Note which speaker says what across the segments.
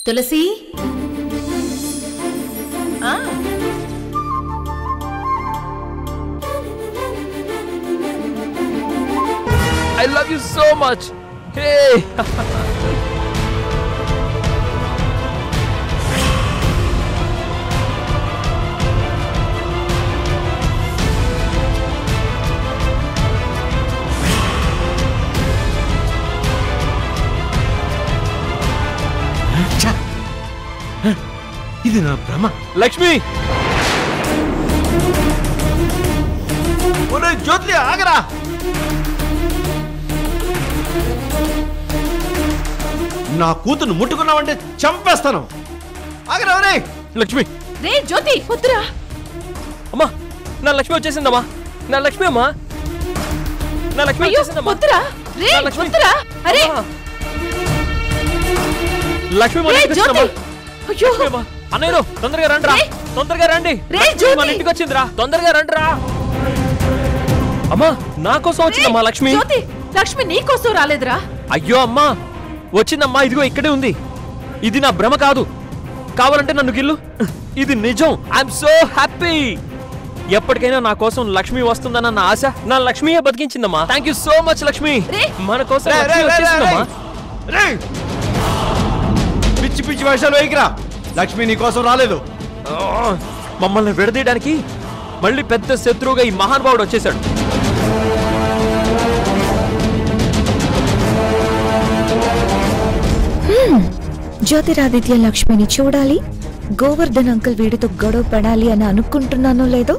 Speaker 1: Tulasi
Speaker 2: I love you so much. Hey.
Speaker 3: ఇది నా భ్రమ.
Speaker 2: లక్ష్మి
Speaker 3: జ్యోతి ఆగరా. నా కూతురు ముట్టుకున్నావంటే చంపేస్తాను. ఆగరా రే.
Speaker 2: లక్ష్మి
Speaker 1: రే జ్యోతి వద్దురా.
Speaker 2: అమ్మా నా లక్ష్మి వచ్చేసిందమ్మా. నా లక్ష్మి అమ్మా. నా లక్ష్మి వచ్చేసిందమ్మా.
Speaker 1: వద్దురా రే వద్దురా. అరే
Speaker 2: లక్ష్మి మన ఇంటికి వచ్చిందమ్మా. అయ్యో అన్నయ్య తొందరగా రండి రా. తొందరగా రండి. మన ఇంటికి వచ్చిందిరా. తొందరగా రండి రా. అమ్మా నా కోసం వచ్చిందమ్మా లక్ష్మి.
Speaker 1: లక్ష్మి నీ కోసం రాలేదురా.
Speaker 2: అయ్యో అమ్మా వచ్చిందమ్మా. ఇదిగో ఇక్కడే ఉంది. ఇది నా భ్రమ కాదు. కావాలంటే నన్ను గిల్లు. ఇది నిజం. I'm so happy. ఎప్పటికైనా నా కోసం లక్ష్మి వస్తుందన్న నా ఆశ నా లక్ష్మియే బతికించిందమ్మా. Thank you so much Lakshmi. మన కోసం
Speaker 3: పిచ్చి పిచ్చి వేషాలు వేయకురా. లక్ష్మి నీ కోసం రాలేదు.
Speaker 2: మమ్మల్ని విడదీయడానికి మళ్ళీ పెద్ద శత్రువుగా ఈ మహానుభావుడు వచ్చేసాడు.
Speaker 4: జ్యోతిరాదిత్య లక్ష్మిని చూడాలి, గోవర్ధన్ అంకుల్ వీడితో గొడవ పడాలి అని అనుకుంటున్నానో లేదో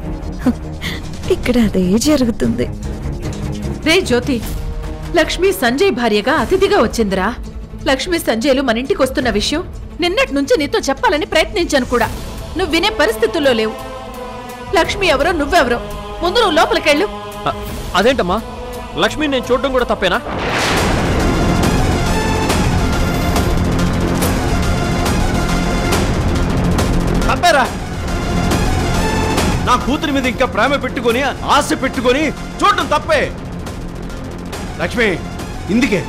Speaker 4: ఇక్కడ అదే జరుగుతుంది.
Speaker 1: రే జ్యోతి, లక్ష్మి సంజయ్ భార్యగా అతిథిగా వచ్చిందిరా. లక్ష్మి సంజయ్లు మన ఇంటికి వస్తున్న విషయం నిన్నటి నుంచి నీతో చెప్పాలని ప్రయత్నించాను కూడా. నువ్వు వినే పరిస్థితుల్లో లేవు. లక్ష్మి ఎవరో నువ్వెవరో. ముందు నువ్వు లోపలికెళ్ళు.
Speaker 2: అదేంటమ్మా లక్ష్మి నేను చూడడం కూడా తప్పేనా?
Speaker 3: తప్పేరా. నా కూతురి మీద ఇంకా ప్రేమ పెట్టుకొని ఆశ పెట్టుకొని చూడటం తప్పే. లక్ష్మి ఇందుకే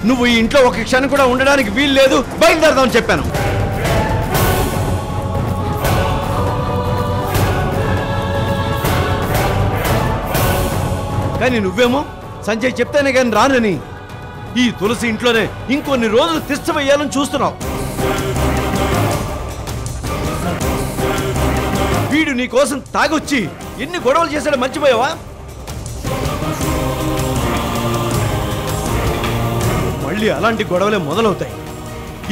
Speaker 3: నువ్వు ఈ ఇంట్లో ఒక క్షణం కూడా ఉండడానికి వీలు లేదు, బయలుదేరదామని చెప్పాను. కానీ నువ్వేమో సంజయ్ చెప్తేనే కానీ రానని ఈ తులసి ఇంట్లోనే ఇంకొన్ని రోజులు తిష్టవేయాలని చూస్తున్నావు. వీడు నీ కోసం తాగొచ్చి ఎన్ని గొడవలు చేశాడో మర్చిపోయావా? మళ్ళీ అలాంటి గొడవలే మొదలవుతాయి.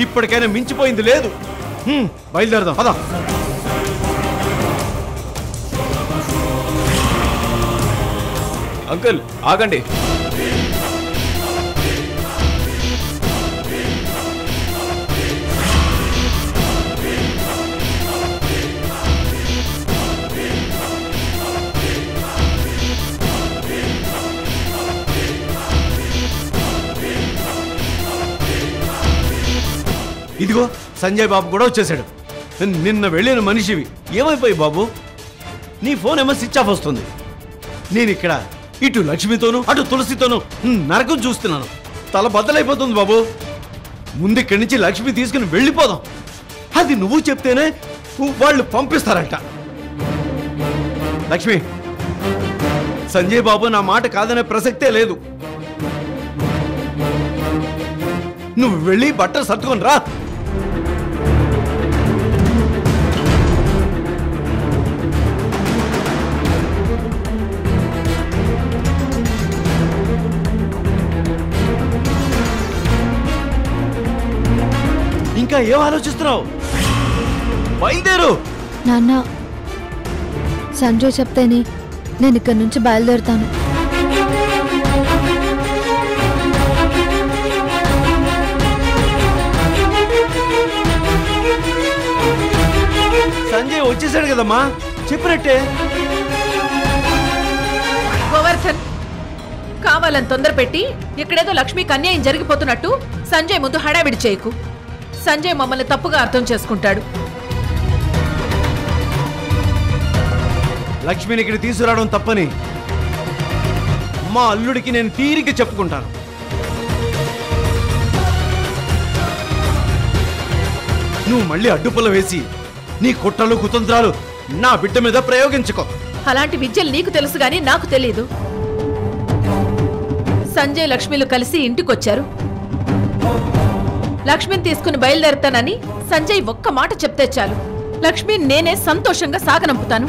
Speaker 3: ఇప్పటికైనా మించిపోయింది లేదు. బయలుదేరదాం పద.
Speaker 2: అంకుల్ ఆగండి.
Speaker 3: ఇదిగో సంజయ్ బాబు కూడా వచ్చేసాడు. నిన్న వెళ్ళిన మనిషివి ఏమైపోయి బాబు? నీ ఫోన్ ఏమో స్విచ్ ఆఫ్ వస్తుంది. నేను ఇక్కడ ఇటు లక్ష్మితోనూ అటు తులసితోనూ నరకం చూస్తున్నాను. తల బద్దలైపోతుంది బాబు. ముందు ఇక్కడి నుంచి లక్ష్మి తీసుకుని వెళ్ళిపోదాం. అది నువ్వు చెప్తేనే వాళ్ళు పంపిస్తారంట. లక్ష్మి సంజయ్ బాబు నా మాట కాదనే ప్రసక్తే లేదు. నువ్వు వెళ్ళి బట్టలు సర్దుకొని రా. ఇంకా ఏం ఆలోచిస్తున్నావు? బయలుదేరు.
Speaker 4: నాన్న సంజయ్ చెప్తేనే నేను ఇక్కడి నుంచి బయలుదేరుతాను.
Speaker 3: సంజయ్ వచ్చేసాడు కదమ్మా, చెప్పినట్టే.
Speaker 1: గోవర్ధన్ కావాలని తొందర పెట్టి ఇక్కడేదో లక్ష్మికి అన్యాయం జరిగిపోతున్నట్టు సంజయ్ ముందు హడావిడి చేయకు. సంజయ్ మమ్మల్ని తప్పుగా అర్థం చేసుకుంటాడు.
Speaker 3: లక్ష్మిని ఇక్కడ తీసుకురావడం తప్పని మా అల్లుడికి నేను తీరిక చెప్పుకుంటాను. నువ్వు మళ్ళీ అడ్డుపుల్ల వేసి నీ కుట్రలు కుతంత్రాలు నా బిడ్డ మీద ప్రయోగించుకో.
Speaker 1: అలాంటి విద్యలు నీకు తెలుసు గాని నాకు తెలియదు. సంజయ్ లక్ష్మిలు కలిసి ఇంటికొచ్చారు. లక్ష్మిని తీసుకుని బయలుదేరుతానని సంజయ్ ఒక్క మాట చెప్తే చాలు, లక్ష్మి నేనే సంతోషంగా సాగనంపుతాను.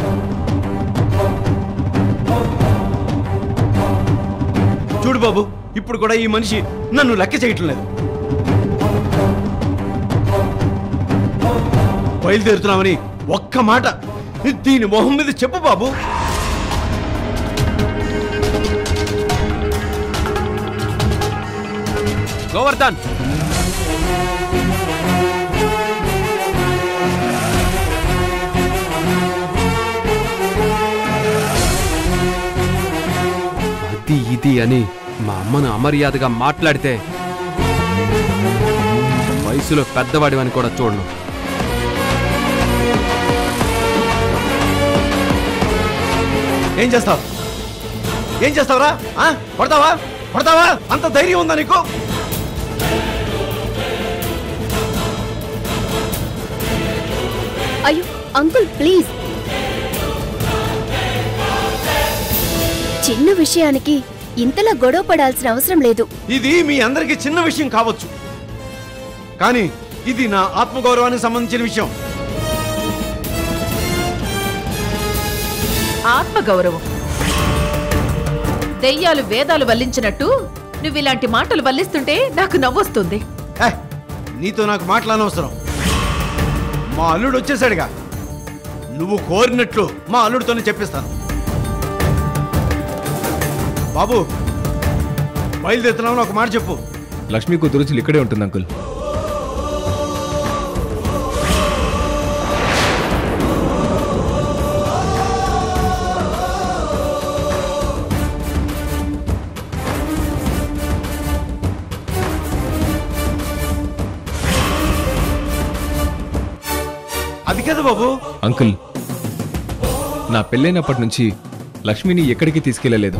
Speaker 3: చూడు బాబు, ఇప్పుడు కూడా ఈ మనిషి నన్ను లెక్క చేయటం లేదు. బయలుదేరుతున్నామని ఒక్క మాట దీని మొహం మీద చెప్పు బాబు.
Speaker 2: గోవర్ధన్,
Speaker 5: అది ఇది అని మా అమ్మను అమర్యాదగా మాట్లాడితే వయసులో పెద్దవాడివని కూడా చూడను.
Speaker 3: ఏం చేస్తావు? ఏం చేస్తావురా? పడతావా? పడతావా? అంత ధైర్యం ఉందా నీకు?
Speaker 6: అయ్యో అంకుల్ ప్లీజ్, చిన్న విషయానికి ఇంతలా గొడవ పడాల్సిన అవసరం లేదు.
Speaker 3: ఇది మీ అందరికీ చిన్న విషయం కావచ్చు, కానీ ఇది నా ఆత్మగౌరవానికి సంబంధించిన విషయం.
Speaker 1: ఆత్మగౌరవం? దెయ్యాలు వేదాలు వల్లించినట్టు నువ్విలాంటి మాటలు వల్లిస్తుంటే నాకు నవ్వొస్తుంది.
Speaker 3: నీతో నాకు మాట్లాడనవసరం. మా అల్లుడు వచ్చేసాడుగా, నువ్వు కోరినట్లు మా అల్లుడితోనే చెప్పిస్తాను. బాబు, బయలుదేరుతున్నావు, ఒక మాట చెప్పు.
Speaker 7: లక్ష్మీ కూతురు ఇక్కడే ఉంటుంది అంకుల్.
Speaker 3: అది కదా బాబు.
Speaker 7: అంకుల్, నా పెళ్ళైనప్పటి నుంచి లక్ష్మిని ఎక్కడికి తీసుకెళ్లలేదు.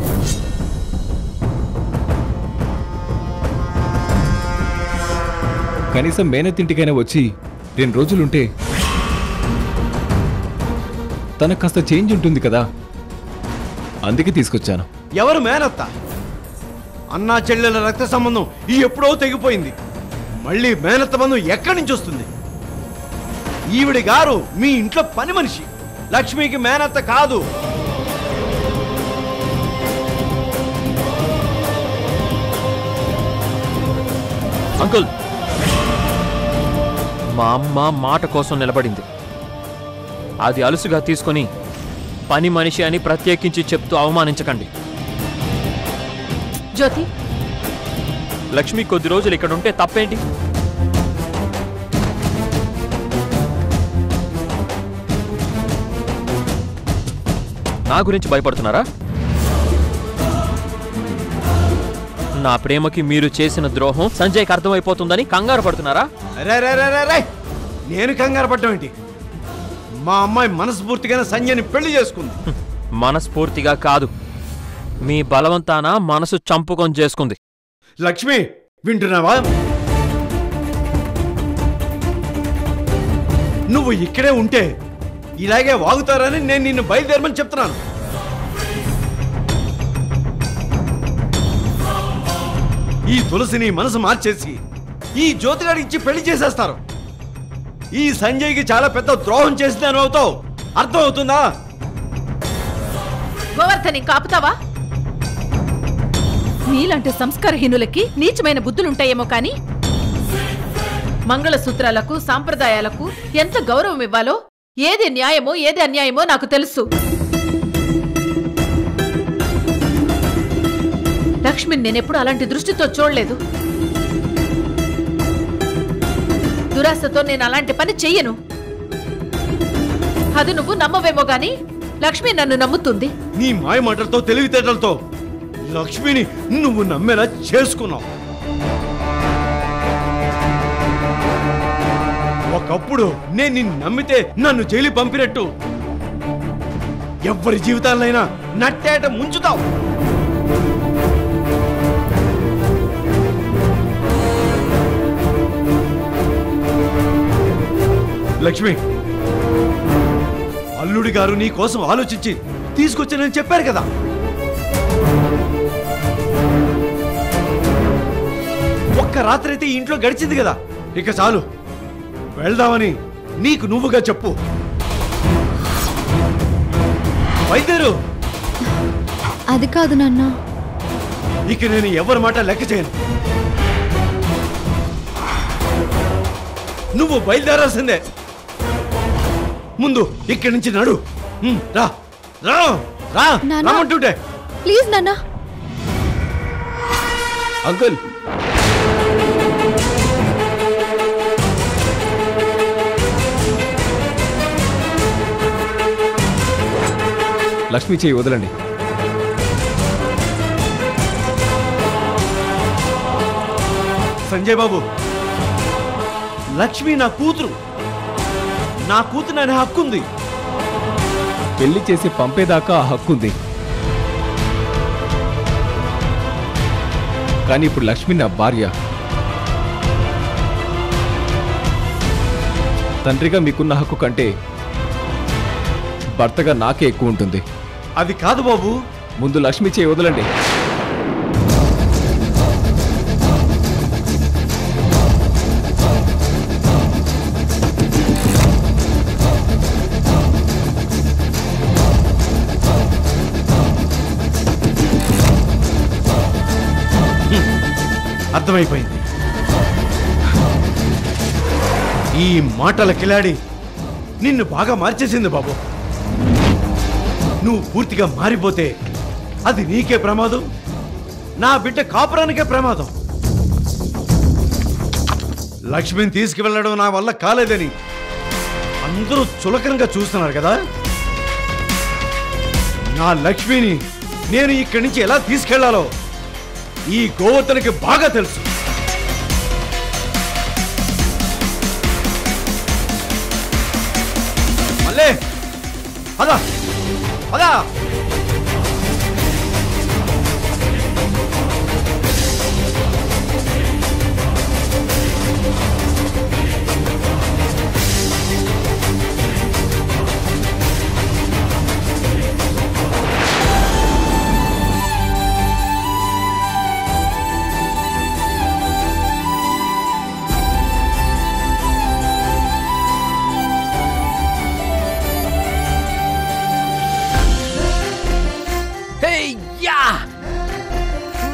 Speaker 7: కనీసం మేనతింటికైనా వచ్చి 2 రోజులుంటే తనకు కాస్త చేంజ్ ఉంటుంది కదా, అందుకే తీసుకొచ్చాను.
Speaker 3: ఎవరు మేనత్త? అన్నా చెల్లెల రక్త సంబంధం ఈ ఎప్పుడో తెగిపోయింది. మళ్ళీ మేనత్త బంధం ఎక్కడి నుంచి వస్తుంది? ఈవిడి గారు మీ ఇంట్లో పని మనిషి, లక్ష్మికి మేనత్త కాదు.
Speaker 2: అంకుల్, మా అమ్మ మాట కోసం నిలబడింది. అది అలుసుగా తీసుకొని పని మనిషి అని ప్రత్యేకించి చెప్తూ అవమానించకండి.
Speaker 1: జ్యోతి,
Speaker 2: లక్ష్మి కొద్ది రోజులు ఇక్కడ ఉంటే తప్పేంటి? నా గురించి భయపడుతున్నారా? నా ప్రేమకి మీరు చేసిన ద్రోహం సంజయ్కి అర్థమైపోతుందని కంగారు పడుతున్నారా?
Speaker 3: నేను కంగారు పడ్డం ఏంటి? మా అమ్మాయి మనస్ఫూర్తిగానే సంజయ్ని పెళ్లి చేసుకుంది.
Speaker 2: మనస్ఫూర్తిగా కాదు, మీ బలవంతాన మనసు చంపుకొని చేసుకుంది.
Speaker 3: లక్ష్మి, వింటున్నావా? నువ్వు ఇక్కడే ఉంటే ఇలాగే వాగుతారని నేను నిన్ను బయలుదేరమని చెప్తున్నాను. ఈ తులసిని మనసు మార్చేసి ఈ జ్యోతిగాడికి ఇచ్చి పెళ్లి చేసేస్తారు. ఈ సంజయ్కి చాలా పెద్ద ద్రోహం చేసింది అని అవుతావు. అర్థం అవుతుందా?
Speaker 1: గోవర్ధని కాపుతావా? నీలాంటి సంస్కారహీనులకి నీచమైన బుద్ధులుంటాయేమో కానీ మంగళసూత్రాలకు సాంప్రదాయాలకు ఎంత గౌరవం ఇవ్వాలో, ఏది న్యాయమో ఏది అన్యాయమో నాకు తెలుసు. లక్ష్మిని నేనెప్పుడు అలాంటి దృష్టితో చూడలేదు. దురాశతో నేను అలాంటి పని చెయ్యను. అది నువ్వు నమ్మవేమో గాని లక్ష్మి నన్ను నమ్ముతుంది.
Speaker 3: నీ మాయ మాటలతో తెలివితేటలతో లక్ష్మిని నువ్వు నమ్మేలా చేసుకున్నావు. ఒకప్పుడు నేను నిన్ను నమ్మితే నన్ను జైలు పంపినట్టు ఎవ్వరి జీవితాలైనా నట్టేట ముంచుతావు. లక్ష్మి, అల్లుడి గారు నీ కోసం ఆలోచించి తీసుకొచ్చానని చెప్పారు కదా. ఒక్క రాత్రి అయితే ఇంట్లో గడిచింది కదా, ఇక చాలు వెళ్దామని నీకు నువ్వుగా చెప్పు. వైద్యులు,
Speaker 4: అది కాదు నాన్న.
Speaker 3: ఇక నేను ఎవరి మాట లెక్క చేయను. నువ్వు బయలుదేరాల్సిందే. ముందు ఇక్కడి నుంచి నడు. రా రా రా రమ్మంటుంటే.
Speaker 4: ప్లీజ్ నాన్న.
Speaker 5: అంకుల్, లక్ష్మి చేయి వదలండి.
Speaker 3: సంజయ్ బాబు, లక్ష్మి నా కూతురు. నా కూతురు అనే హక్కుంది.
Speaker 5: పెళ్లి చేసి పంపేదాకా ఆ హక్కుంది. కానీ ఇప్పుడు లక్ష్మి నా భార్య. తండ్రిగా మీకున్న హక్కు కంటే భర్తగా నాకే ఎక్కువ ఉంటుంది.
Speaker 3: అది కాదు బాబు.
Speaker 5: ముందు లక్ష్మి చేయి వదలండి.
Speaker 3: అర్థమైపోయింది. ఈ మాటల కిలాడి నిన్ను బాగా మార్చేసింది బాబు. నువ్వు పూర్తిగా మారిపోతే అది నీకే ప్రమాదం, నా బిడ్డ కాపురానికే ప్రమాదం. లక్ష్మిని తీసుకువెళ్ళడం నా వల్ల కాలేదని అందరూ చులకనగా చూస్తున్నారు కదా. నా లక్ష్మిని నేను ఇక్కడి నుంచి ఎలా తీసుకెళ్లాలో ఈ గోవర్ధనకి బాగా తెలుసు. మళ్ళీ అదా అదా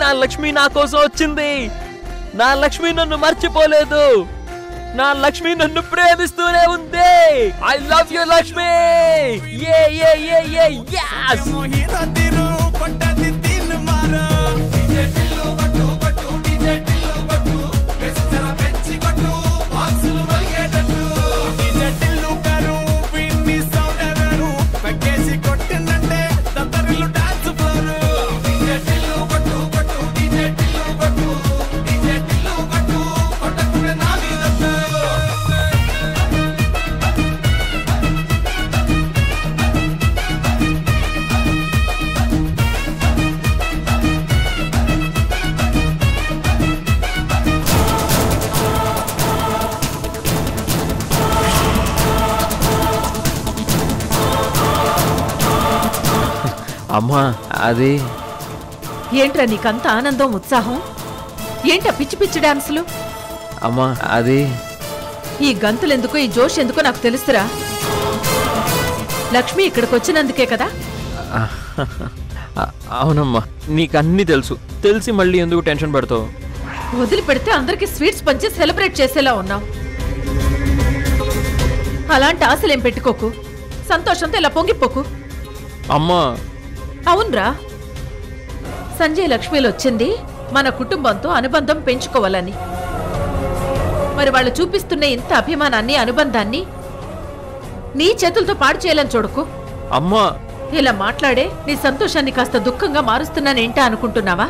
Speaker 2: నా లక్ష్మి నా కోసం వచ్చింది. నా లక్ష్మి నన్ను మర్చిపోలేదు. నా లక్ష్మి నన్ను ప్రేమిస్తూనే ఉంది. I love you Lakshmi. అమ్మా, అది
Speaker 1: ఏంట్రా నీకంత ఆనందం ఉత్సాహం? ఏంటా పిచ్చి పిచ్చి డాన్సులు?
Speaker 2: అమ్మా, అది
Speaker 1: ఈ గంతులెందుకు, ఈ జోష్ ఎందుకో నాకు తెలుసురా. లక్ష్మి ఇక్కడికి వచ్చినందుకే కదా.
Speaker 2: అవునమ్మా, నీకన్నీ తెలుసు. తెలిసి మళ్ళీ ఎందుకు టెన్షన్ పడతావు?
Speaker 1: వదిలిపెడితే అందరికి స్వీట్స్ పంచి సెలబ్రేట్ చేసేలా ఉన్నావు. అలాంటి ఆశలేం పెట్టుకోకు. సంతోషంతో ఇలా పొంగిపోకు.
Speaker 2: అమ్మా,
Speaker 1: అవునరా, సంజయ్ లక్ష్మిలు వచ్చింది మన కుటుంబంతో అనుబంధం పెంచుకోవాలని. మరి వాళ్ళు చూపిస్తున్న ఇంత అభిమానాన్ని, అనుబంధాన్ని నీ చేతులతో పాడు చేయాలని చూడకు.
Speaker 2: అమ్మా,
Speaker 1: ఇలా మాట్లాడే నీ సంతోషాన్ని కాస్త దుఃఖంగా మారుస్తున్నానేంటా అనుకుంటున్నావా?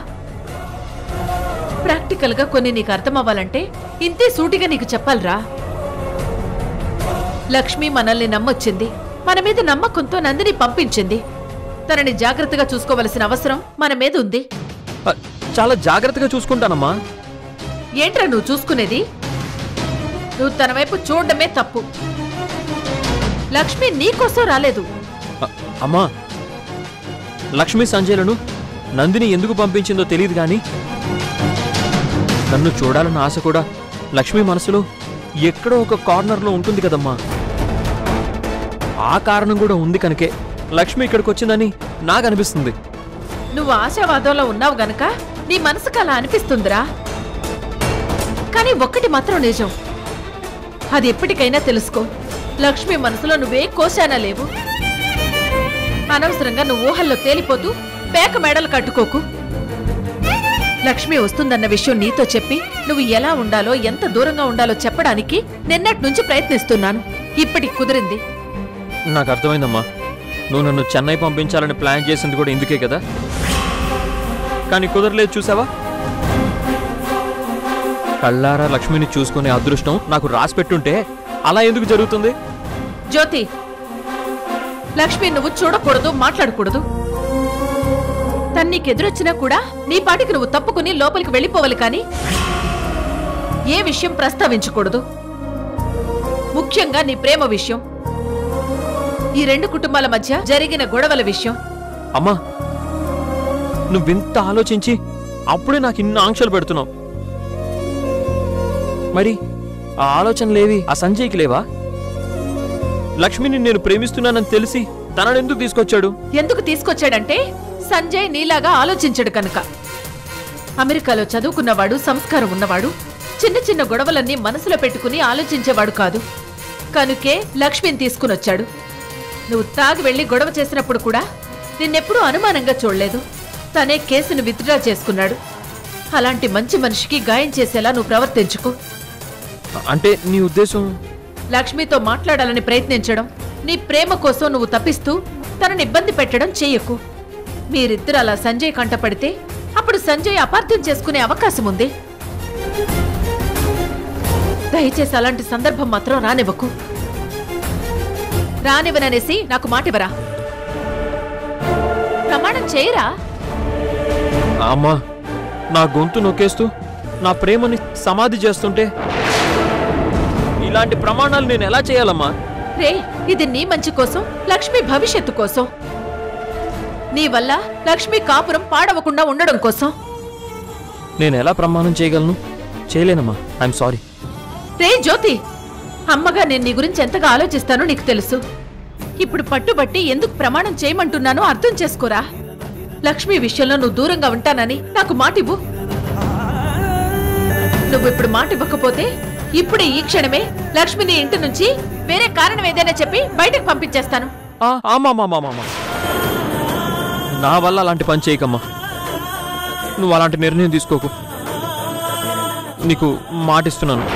Speaker 1: ప్రాక్టికల్ గా కొన్ని నీకు అర్థమవ్వాలంటే ఇంతే సూటిగా నీకు చెప్పాలరా. లక్ష్మి మనల్ని నమ్మొచ్చింది. మన మీద నమ్మకంతో నందిని పంపించింది. తనని జాగ్రత్తగా చూసుకోవలసిన అవసరం మన మీద ఉంది.
Speaker 2: చాలా జాగ్రత్తగా చూసుకుంటానమ్మా.
Speaker 1: ఏంట్రా నువ్వు చూసుకునేది? నువ్వు తన వైపు చూడడమే తప్పు. లక్ష్మి నీకోసం రాలేదు.
Speaker 2: అమ్మా, లక్ష్మి సంజయ్లను నందిని ఎందుకు పంపించిందో తెలియదు కానీ నన్ను చూడాలన్న ఆశ కూడా లక్ష్మి మనసులో ఎక్కడో ఒక కార్నర్లో ఉంటుంది కదమ్మా. ఆ కారణం కూడా ఉంది కనుకే లక్ష్మి ఇక్కడికి వచ్చిందని నాకు అనిపిస్తుంది.
Speaker 1: నువ్వు ఆశావాదంలో ఉన్నావు గనక నీ మనసుకు అలా అనిపిస్తుందిరా. కానీ ఒక్కటి మాత్రం నిజం, అది ఎప్పటికైనా తెలుసుకో. లక్ష్మి మనసులో నువ్వే కోశానా లేవు. అనవసరంగా నువ్వు ఊహల్లో తేలిపోతూ పేక మెడలు కట్టుకోకు. లక్ష్మి వస్తుందన్న విషయం నీతో చెప్పి నువ్వు ఎలా ఉండాలో, ఎంత దూరంగా ఉండాలో చెప్పడానికి నిన్నటి నుంచి ప్రయత్నిస్తున్నాను. ఇప్పటికి కుదిరింది.
Speaker 2: నాకు అర్థమైందమ్మా, నువ్వు నన్ను చెన్నై పంపించాలని ప్లాన్ చేసింది కూడా ఇందుకే కదా. కానీ కుదరలేదు చూసావా. కళ్ళారా లక్ష్మిని చూసుకునే అదృష్టం నాకు రాసి పెట్టుంటే అలా ఎందుకు జరుగుతుంది?
Speaker 1: జ్యోతి, లక్ష్మి నువ్వు చూడకూడదు, మాట్లాడకూడదు. తను నీకెదురొచ్చినా కూడా నీ పాటికి నువ్వు తప్పుకుని లోపలికి వెళ్ళిపోవాలి. కానీ ఏ విషయం ప్రస్తావించకూడదు, ముఖ్యంగా నీ ప్రేమ విషయం, ఈ రెండు కుటుంబాల మధ్య జరిగిన గొడవల విషయం.
Speaker 2: అమ్మా, నువ్వింత ఆలోచించి అప్పుడే నాకు ఇన్ని ఆంక్షలు పెడుతున్నావు. మరి ఆ ఆలోచనలేవి ఆ సంజయ్కి లేవా? లక్ష్మిని నేను ప్రేమిస్తున్నానని తెలిసి తననెందుకు తీసుకొచ్చాడు?
Speaker 1: ఎందుకు తీసుకొచ్చాడంటే సంజయ్ నీలాగా ఆలోచించడు కనుక. అమెరికాలో చదువుకున్నవాడు, సంస్కారం ఉన్నవాడు, చిన్న చిన్న గొడవలన్నీ మనసులో పెట్టుకుని ఆలోచించేవాడు కాదు. కనుకే లక్ష్మిని తీసుకునొచ్చాడు. నువ్వు తాగి వెళ్లి గొడవ చేసినప్పుడు కూడా నిన్నెప్పుడూ అనుమానంగా చూడలేదు. తనే కేసును విత్డ్రా చేసుకున్నాడు. అలాంటి మంచి మనిషికి గాయం చేసేలా నువ్వు ప్రవర్తించుకో.
Speaker 2: అంటే నీ ఉద్దేశం?
Speaker 1: లక్ష్మితో మాట్లాడాలని ప్రయత్నించడం, నీ ప్రేమ కోసం నువ్వు తప్పిస్తూ తనని ఇబ్బంది పెట్టడం చెయ్యకు. మీరిద్దరు అలా సంజయ్ కంటపడితే అప్పుడు సంజయ్ అపార్థం చేసుకునే అవకాశం ఉంది. దయచేసి అలాంటి సందర్భం మాత్రం రానివ్వకు. రానివ్వననేసి నాకు మాటివరా? ప్రమాణం చేయరా?
Speaker 2: అమ్మా, నా గొంతు నొక్కేస్తూ నా ప్రేమని సమాధి చేస్తుంటే ఇలాంటి ప్రమాణాలు నేను ఎలా చేయాలమ్మా?
Speaker 1: రే, ఇది నీ మంచి కోసం, లక్ష్మి భవిష్యత్తు కోసం, నీ వల్ల లక్ష్మి కాపురం పాడవకుండా ఉండడం కోసం.
Speaker 2: నేను ఎలా ప్రమాణం చేయగలను? చేయలేనమ్మా. I'm sorry.
Speaker 1: రే జ్యోతి, అమ్మగా నేను నీ గురించి ఎంతగా ఆలోచిస్తానో నీకు తెలుసు. ఇప్పుడు పట్టుబట్టి ఎందుకు ప్రమాణం చేయమంటున్నానో అర్థం చేసుకోరా. లక్ష్మి విషయంలో నువ్వు దూరంగా ఉంటానని నాకు మాటివ్వు. నువ్వు ఇప్పుడు మాటివ్వకపోతే ఇప్పుడే ఈ క్షణమే లక్ష్మిని ఇంటి నుంచి వేరే కారణం ఏదైనా చెప్పి బయటకు పంపించేస్తాను.
Speaker 2: నా వల్ల అలాంటి పని చేయకమ్మా. నువ్వు అలాంటి నిర్ణయం తీసుకోకు. నీకు మాటిస్తున్నాను.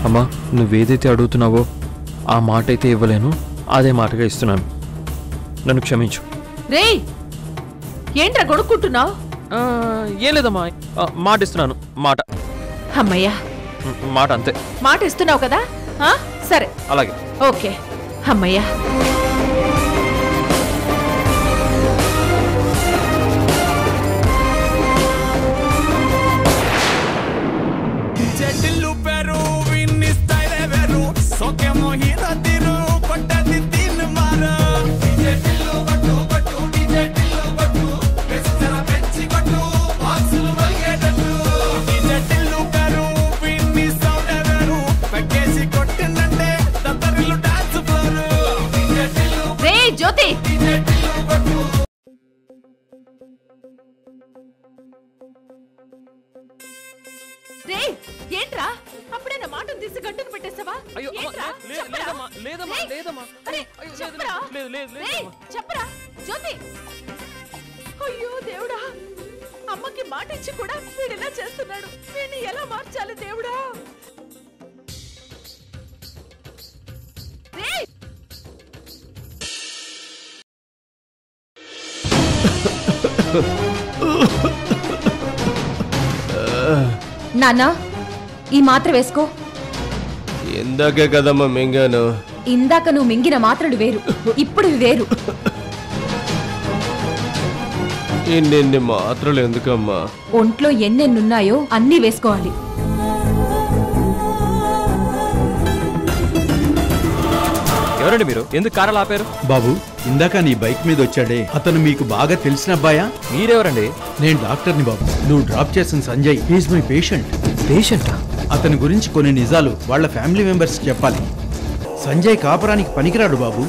Speaker 2: అమ్మా, నువ్వేదైతే అడుగుతున్నావో ఆ మాట అయితే ఇవ్వలేను, అదే మాటగా ఇస్తున్నాను. నన్ను క్షమించు.
Speaker 1: రే, ఏంట్రా గొడుక్కుంటున్నావు?
Speaker 2: ఏం లేదమ్మా, మాట ఇస్తున్నాను. మాట.
Speaker 1: అమ్మయ్యా,
Speaker 2: మాట అంతే.
Speaker 1: మాట ఇస్తున్నావు కదా? సరే,
Speaker 2: అలాగే.
Speaker 1: ఓకే. అమ్మయ్యా. జ్యోతి, రే, ఏంట్రా అప్పుడే నా మాటను తీసి గట్టును పెట్టేసావా? చెప్పరా జ్యోతి. అయ్యో దేవుడా, అమ్మకి మాట ఇచ్చి కూడా వీడిలా చేస్తున్నాడు. వీడిని ఎలా మార్చాలి దేవుడా?
Speaker 6: నాన్నా, ఈ మాత్ర వేసుకో.
Speaker 5: ఇందాకే కదమ్మా మింగాను.
Speaker 6: ఇందాక నువ్వు మింగిన మాత్రలు వేరు, ఇప్పుడు వేరు.
Speaker 5: ఇన్ని మాత్రలు ఎందుకమ్మా?
Speaker 6: ఒంట్లో ఎన్నెన్నున్నాయో అన్నీ వేసుకోవాలి.
Speaker 2: ఎవరండి మీరు? ఎందుకు కారాలు ఆపారు?
Speaker 7: బాబు, ఇందాక నీ బైక్ మీద వచ్చాడే అతను మీకు బాగా తెలిసిన అబ్బాయా?
Speaker 2: మీరెవరండి?
Speaker 7: నేను డాక్టర్ని బాబు. నువ్వు డ్రాప్ చేసిన సంజయ్ ఈజ్ మై పేషెంట్.
Speaker 2: పేషెంటా?
Speaker 7: అతని గురించి కొన్ని నిజాలు వాళ్ళ ఫ్యామిలీ మెంబర్స్ చెప్పాలి. సంజయ్ కాపురానికి పనికిరాడు బాబు.